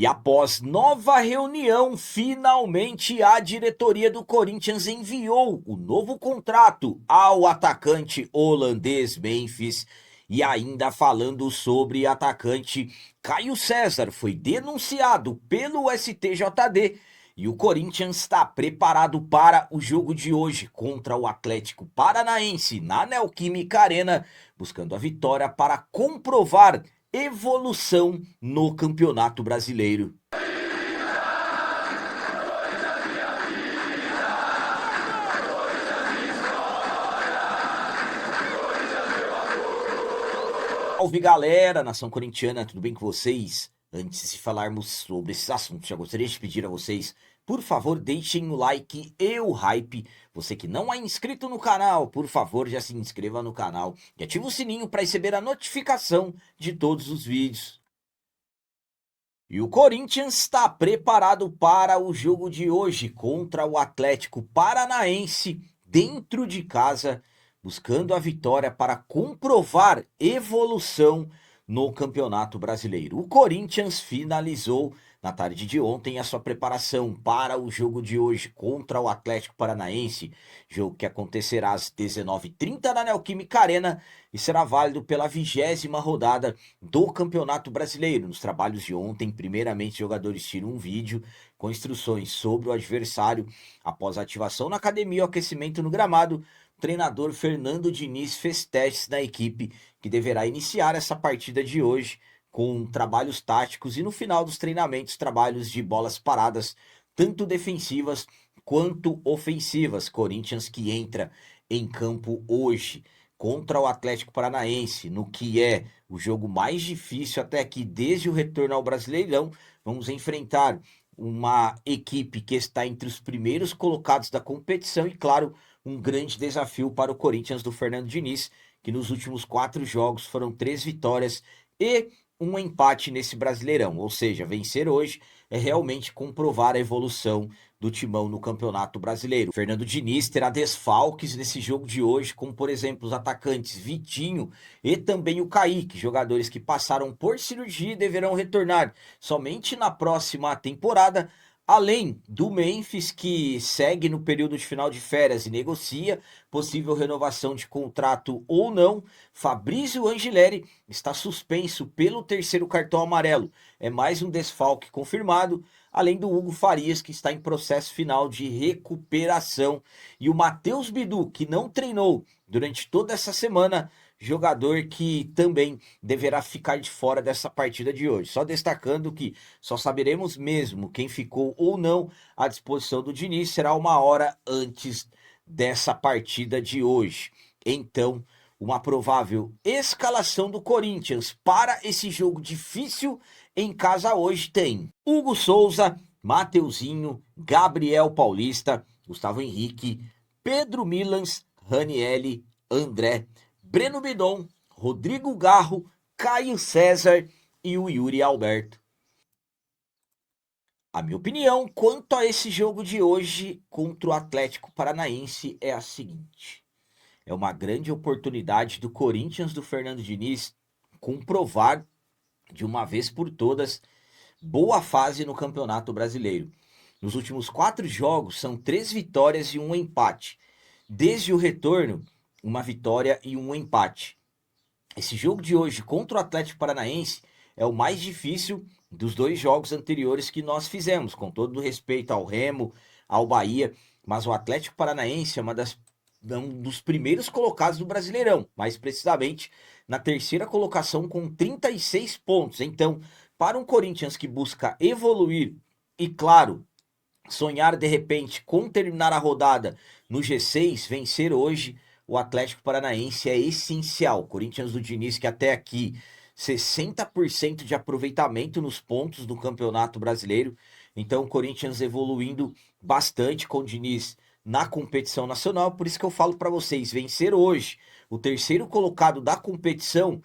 E após nova reunião, finalmente a diretoria do Corinthians enviou o novo contrato ao atacante holandês Memphis. E ainda falando sobre atacante Caio César, foi denunciado pelo STJD e o Corinthians está preparado para o jogo de hoje contra o Atlético Paranaense na Neoquímica Arena, buscando a vitória para comprovar evolução no Campeonato Brasileiro. Salve galera, nação corintiana, tudo bem com vocês? Antes de falarmos sobre esses assuntos, já gostaria de pedir a vocês, por favor, deixem o like e o hype. Você que não é inscrito no canal, por favor, já se inscreva no canal e ative o sininho para receber a notificação de todos os vídeos. E o Corinthians está preparado para o jogo de hoje contra o Atlético Paranaense dentro de casa, buscando a vitória para comprovar evolução no Campeonato Brasileiro. O Corinthians finalizou na tarde de ontem a sua preparação para o jogo de hoje contra o Atlético Paranaense, jogo que acontecerá às 19h30 na Neoquímica Arena e será válido pela 20ª rodada do Campeonato Brasileiro. Nos trabalhos de ontem, primeiramente, os jogadores tiram um vídeo com instruções sobre o adversário. Após a ativação na academia e o aquecimento no gramado, o treinador Fernando Diniz fez testes na equipe que deverá iniciar essa partida de hoje com trabalhos táticos e no final dos treinamentos, trabalhos de bolas paradas, tanto defensivas quanto ofensivas. Corinthians que entra em campo hoje contra o Atlético Paranaense, no que é o jogo mais difícil até aqui desde o retorno ao Brasileirão. Vamos enfrentar uma equipe que está entre os primeiros colocados da competição e, claro, um grande desafio para o Corinthians do Fernando Diniz, que nos últimos 4 jogos foram 3 vitórias e um empate nesse Brasileirão, ou seja, vencer hoje é realmente comprovar a evolução do timão no Campeonato Brasileiro. Fernando Diniz terá desfalques nesse jogo de hoje, como por exemplo os atacantes Vitinho e também o Kaique, jogadores que passaram por cirurgia e deverão retornar somente na próxima temporada. Além do Memphis, que segue no período de final de férias e negocia possível renovação de contrato ou não, Fabrício Angileri está suspenso pelo 3º cartão amarelo. É mais um desfalque confirmado, além do Hugo Farias, que está em processo final de recuperação. E o Matheus Bidu, que não treinou durante toda essa semana, jogador que também deverá ficar de fora dessa partida de hoje. Só destacando que só saberemos mesmo quem ficou ou não à disposição do Diniz será 1 hora antes dessa partida de hoje. Então, uma provável escalação do Corinthians para esse jogo difícil em casa hoje tem Hugo Souza, Mateuzinho, Gabriel Paulista, Gustavo Henrique, Pedro Milans, Ranielli, André, Breno Bidon, Rodrigo Garro, Caio César e o Yuri Alberto. A minha opinião quanto a esse jogo de hoje contra o Atlético Paranaense é a seguinte: é uma grande oportunidade do Corinthians do Fernando Diniz comprovar de uma vez por todas boa fase no Campeonato Brasileiro. Nos últimos 4 jogos são 3 vitórias e 1 empate. Desde o retorno, uma vitória e 1 empate. Esse jogo de hoje contra o Atlético Paranaense é o mais difícil dos 2 jogos anteriores que nós fizemos, com todo o respeito ao Remo, ao Bahia, mas o Atlético Paranaense é um dos primeiros colocados do Brasileirão, mais precisamente na 3ª colocação com 36 pontos. Então, para um Corinthians que busca evoluir e, claro, sonhar de repente com terminar a rodada no G6, vencer hoje o Atlético Paranaense é essencial. Corinthians do Diniz, que até aqui 60% de aproveitamento nos pontos do Campeonato Brasileiro. Então o Corinthians evoluindo bastante com o Diniz na competição nacional. Por isso que eu falo para vocês, vencer hoje o 3º colocado da competição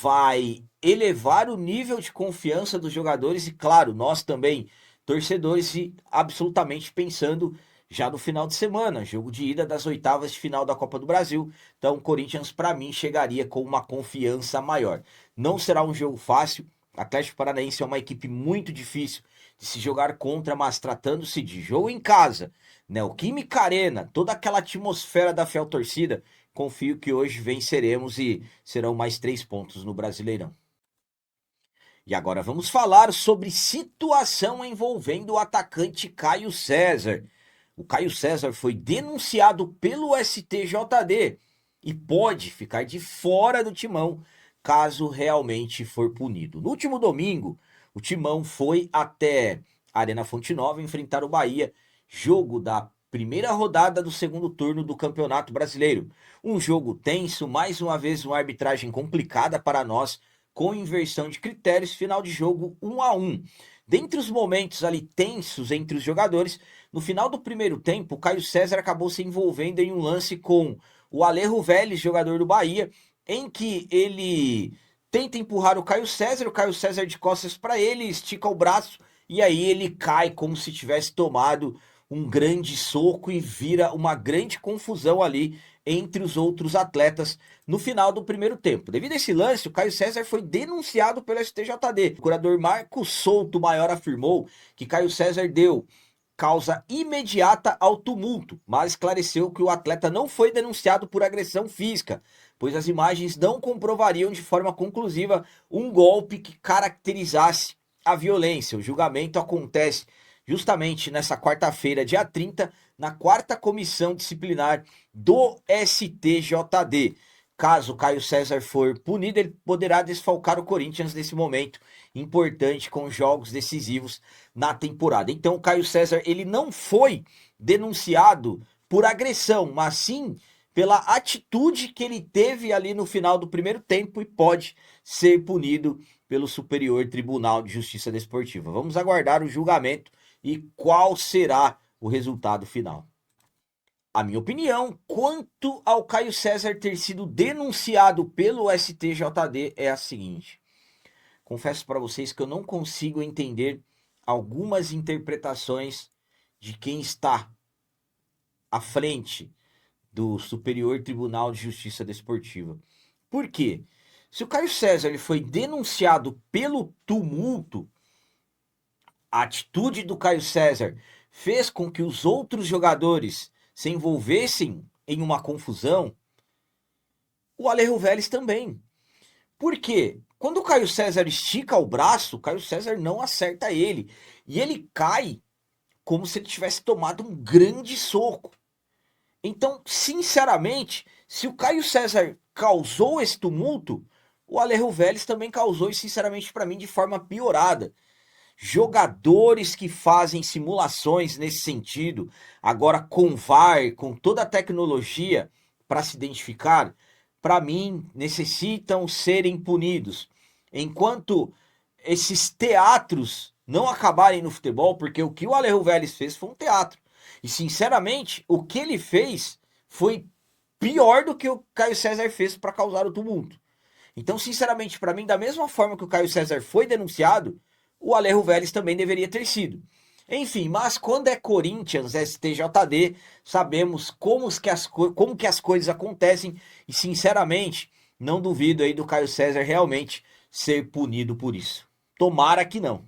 vai elevar o nível de confiança dos jogadores e, claro, nós também, torcedores, e absolutamente pensando já no final de semana, jogo de ida das 8ª de final da Copa do Brasil. Então o Corinthians, para mim, chegaria com uma confiança maior. Não será um jogo fácil, Atlético Paranaense é uma equipe muito difícil de se jogar contra, mas tratando-se de jogo em casa, Neoquímica Arena, toda aquela atmosfera da fiel torcida, confio que hoje venceremos e serão mais 3 pontos no Brasileirão. E agora vamos falar sobre situação envolvendo o atacante Caio César. O Caio César foi denunciado pelo STJD e pode ficar de fora do Timão caso realmente for punido. No último domingo, o Timão foi até a Arena Fonte Nova enfrentar o Bahia, jogo da primeira rodada do segundo turno do Campeonato Brasileiro. Um jogo tenso, mais uma vez uma arbitragem complicada para nós, com inversão de critérios, final de jogo 1-1. Dentre os momentos ali tensos entre os jogadores, no final do primeiro tempo, o Caio César acabou se envolvendo em um lance com o Alejo Vélez, jogador do Bahia, em que ele tenta empurrar o Caio César de costas para ele, estica o braço e aí ele cai como se tivesse tomado um grande soco e vira uma grande confusão ali entre os outros atletas no final do primeiro tempo. Devido a esse lance, o Caio César foi denunciado pelo STJD. O curador Marcos Souto Maior afirmou que Caio César deu causa imediata ao tumulto, mas esclareceu que o atleta não foi denunciado por agressão física, pois as imagens não comprovariam de forma conclusiva um golpe que caracterizasse a violência. O julgamento acontece justamente nessa quarta-feira, dia 30, na 4ª Comissão Disciplinar do STJD. Caso Caio César for punido, ele poderá desfalcar o Corinthians nesse momento importante com jogos decisivos na temporada. Então o Caio César ele não foi denunciado por agressão, mas sim pela atitude que ele teve ali no final do primeiro tempo e pode ser punido pelo Superior Tribunal de Justiça Desportiva. Vamos aguardar o julgamento e qual será o resultado final. A minha opinião quanto ao Caio César ter sido denunciado pelo STJD é a seguinte. Confesso para vocês que eu não consigo entender algumas interpretações de quem está à frente do Superior Tribunal de Justiça Desportiva. Por quê? Se o Caio César ele foi denunciado pelo tumulto, a atitude do Caio César fez com que os outros jogadores se envolvessem em uma confusão, o Alejo Vélez também. Por quê? Quando o Caio César estica o braço, o Caio César não acerta ele. E ele cai como se ele tivesse tomado um grande soco. Então, sinceramente, se o Caio César causou esse tumulto, o Alejo Vélez também causou, e sinceramente para mim de forma piorada. Jogadores que fazem simulações nesse sentido, agora com VAR, com toda a tecnologia para se identificar, para mim, necessitam serem punidos. Enquanto esses teatros não acabarem no futebol, porque o que o Alejo Vélez fez foi um teatro. E, sinceramente, o que ele fez foi pior do que o Caio César fez para causar o tumulto. Então, sinceramente, para mim, da mesma forma que o Caio César foi denunciado, o Alejo Vélez também deveria ter sido. Enfim, mas quando é Corinthians, STJD, sabemos como que as coisas acontecem e, sinceramente, não duvido aí do Caio César realmente ser punido por isso. Tomara que não.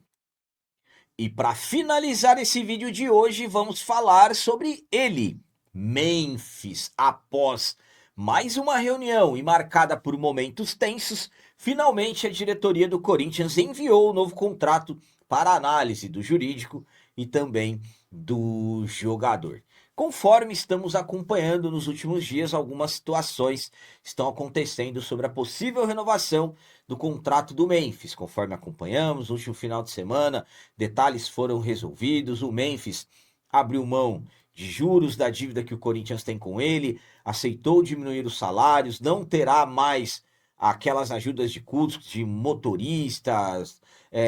E para finalizar esse vídeo de hoje, vamos falar sobre ele, Memphis. Após mais uma reunião e marcada por momentos tensos, finalmente a diretoria do Corinthians enviou o novo contrato para análise do jurídico e também do jogador. Conforme estamos acompanhando nos últimos dias, algumas situações estão acontecendo sobre a possível renovação do contrato do Memphis. Conforme acompanhamos, no último final de semana, detalhes foram resolvidos. O Memphis abriu mão de juros da dívida que o Corinthians tem com ele, aceitou diminuir os salários, não terá mais aquelas ajudas de custos de motoristas,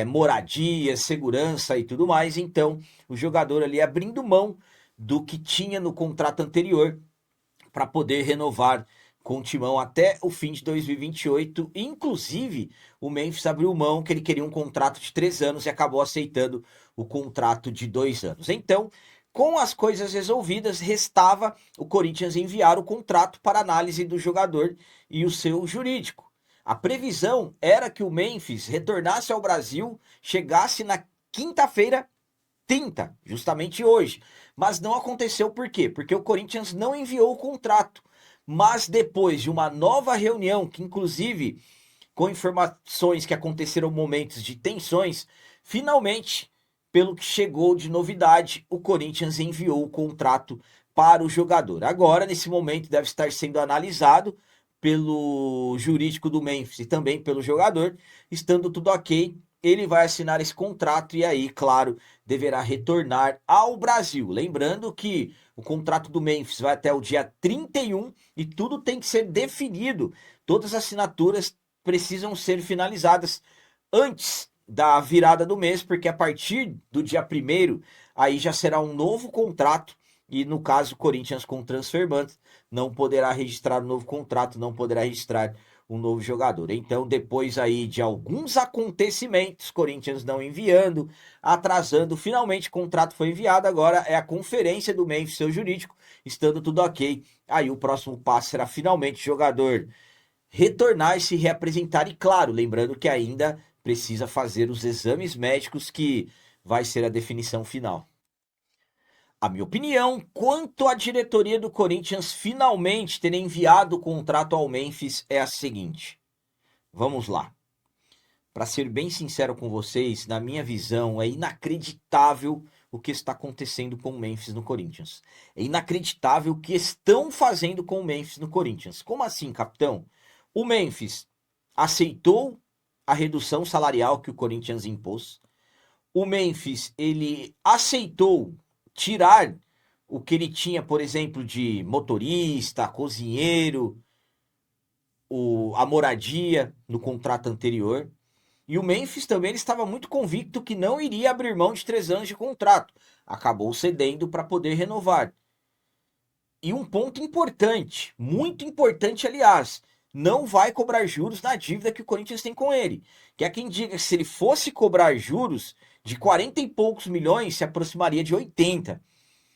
moradia, segurança e tudo mais. Então, o jogador ali abrindo mão do que tinha no contrato anterior para poder renovar com o Timão até o fim de 2028. Inclusive, o Memphis abriu mão que ele queria um contrato de 3 anos e acabou aceitando o contrato de 2 anos. Então, com as coisas resolvidas, restava o Corinthians enviar o contrato para análise do jogador e o seu jurídico. A previsão era que o Memphis retornasse ao Brasil, chegasse na quinta-feira 30, justamente hoje. Mas não aconteceu por quê? Porque o Corinthians não enviou o contrato. Mas depois de uma nova reunião, que inclusive com informações que aconteceram momentos de tensões, finalmente, pelo que chegou de novidade, o Corinthians enviou o contrato para o jogador. Agora, nesse momento, deve estar sendo analisado pelo jurídico do Memphis e também pelo jogador. Estando tudo ok, ele vai assinar esse contrato e aí, claro, deverá retornar ao Brasil. Lembrando que o contrato do Memphis vai até o dia 31 e tudo tem que ser definido. Todas as assinaturas precisam ser finalizadas antes da virada do mês, porque a partir do dia 1º, aí já será um novo contrato, e no caso, o Corinthians com Transfermarkt não poderá registrar um novo contrato, não poderá registrar um novo jogador. Então, depois aí de alguns acontecimentos, Corinthians não enviando, atrasando, finalmente o contrato foi enviado, agora é a conferência do Memphis, seu jurídico, estando tudo ok. Aí o próximo passo será finalmente o jogador retornar e se reapresentar, e claro, lembrando que ainda precisa fazer os exames médicos, que vai ser a definição final. A minha opinião quanto à diretoria do Corinthians finalmente ter enviado o contrato ao Memphis é a seguinte. Vamos lá. Para ser bem sincero com vocês, na minha visão, é inacreditável o que está acontecendo com o Memphis no Corinthians. É inacreditável o que estão fazendo com o Memphis no Corinthians. Como assim, capitão? O Memphis aceitou a redução salarial que o Corinthians impôs. O Memphis, ele aceitou tirar o que ele tinha, por exemplo, de motorista, cozinheiro, a moradia no contrato anterior. E o Memphis também ele estava muito convicto que não iria abrir mão de 3 anos de contrato. Acabou cedendo para poder renovar. E um ponto importante, muito importante, aliás, não vai cobrar juros na dívida que o Corinthians tem com ele. Que é quem diga que se ele fosse cobrar juros de 40 e poucos milhões, se aproximaria de 80.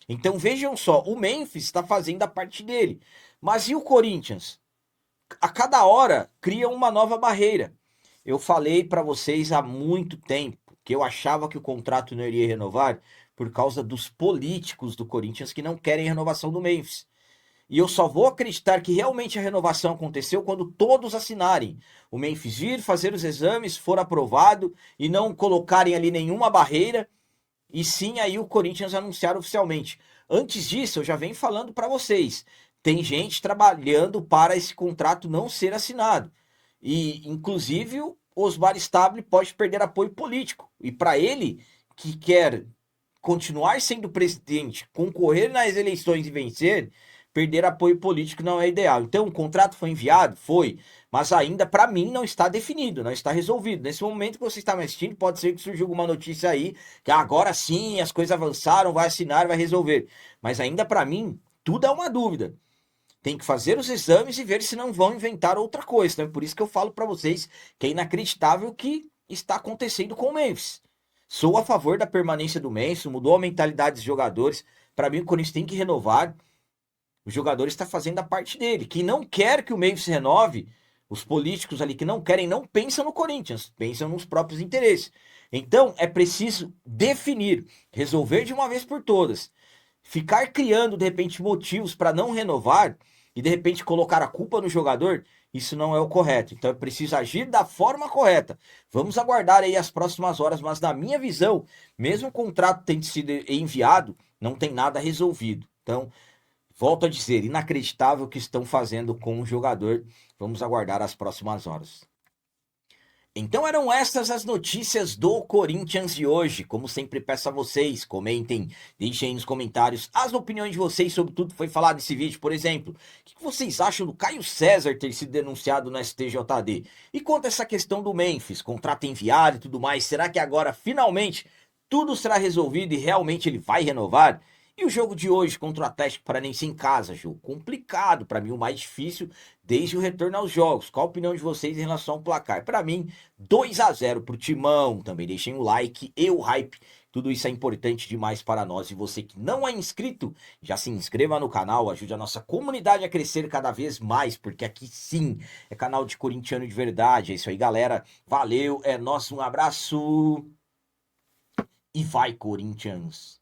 Então vejam só, o Memphis está fazendo a parte dele. Mas e o Corinthians? A cada hora cria uma nova barreira. Eu falei para vocês há muito tempo que eu achava que o contrato não iria renovar por causa dos políticos do Corinthians que não querem a renovação do Memphis. E eu só vou acreditar que realmente a renovação aconteceu quando todos assinarem. O Memphis vir, fazer os exames, for aprovado e não colocarem ali nenhuma barreira. E sim aí o Corinthians anunciar oficialmente. Antes disso, eu já venho falando para vocês. Tem gente trabalhando para esse contrato não ser assinado. E, inclusive, o Osmar Stable pode perder apoio político. E para ele, que quer continuar sendo presidente, concorrer nas eleições e vencer, perder apoio político não é ideal. Então, o contrato foi enviado? Foi. Mas ainda, para mim, não está definido, não está resolvido. Nesse momento que você está me assistindo, pode ser que surja alguma notícia aí, que agora sim as coisas avançaram, vai assinar, vai resolver. Mas ainda, para mim, tudo é uma dúvida. Tem que fazer os exames e ver se não vão inventar outra coisa. Né? Por isso que eu falo para vocês que é inacreditável o que está acontecendo com o Memphis. Sou a favor da permanência do Memphis, mudou a mentalidade dos jogadores. Para mim, o Corinthians tem que renovar. O jogador está fazendo a parte dele. Quem não quer que o Memphis renove, os políticos ali que não querem, não pensam no Corinthians, pensam nos próprios interesses. Então, é preciso definir, resolver de uma vez por todas. Ficar criando, de repente, motivos para não renovar e, de repente, colocar a culpa no jogador, isso não é o correto. Então, é preciso agir da forma correta. Vamos aguardar aí as próximas horas, mas na minha visão, mesmo o contrato tendo sido enviado, não tem nada resolvido. Então, volto a dizer, inacreditável o que estão fazendo com o jogador. Vamos aguardar as próximas horas. Então eram estas as notícias do Corinthians de hoje. Como sempre peço a vocês, comentem, deixem aí nos comentários as opiniões de vocês sobre tudo que foi falado nesse vídeo. Por exemplo, o que vocês acham do Caio César ter sido denunciado no STJD? E quanto a essa questão do Memphis, contrato enviado e tudo mais, será que agora finalmente tudo será resolvido e realmente ele vai renovar? E o jogo de hoje contra o Atlético Paranaense em casa, jogo complicado, para mim o mais difícil desde o retorno aos jogos. Qual a opinião de vocês em relação ao placar? Para mim, 2-0 pro Timão. Também deixem o like e o hype, Tudo isso é importante demais para nós. E você que não é inscrito, já se inscreva no canal, ajude a nossa comunidade a crescer cada vez mais, porque aqui sim é canal de corintiano de verdade. É isso aí, galera. Valeu, é nosso, um abraço e vai, Corinthians!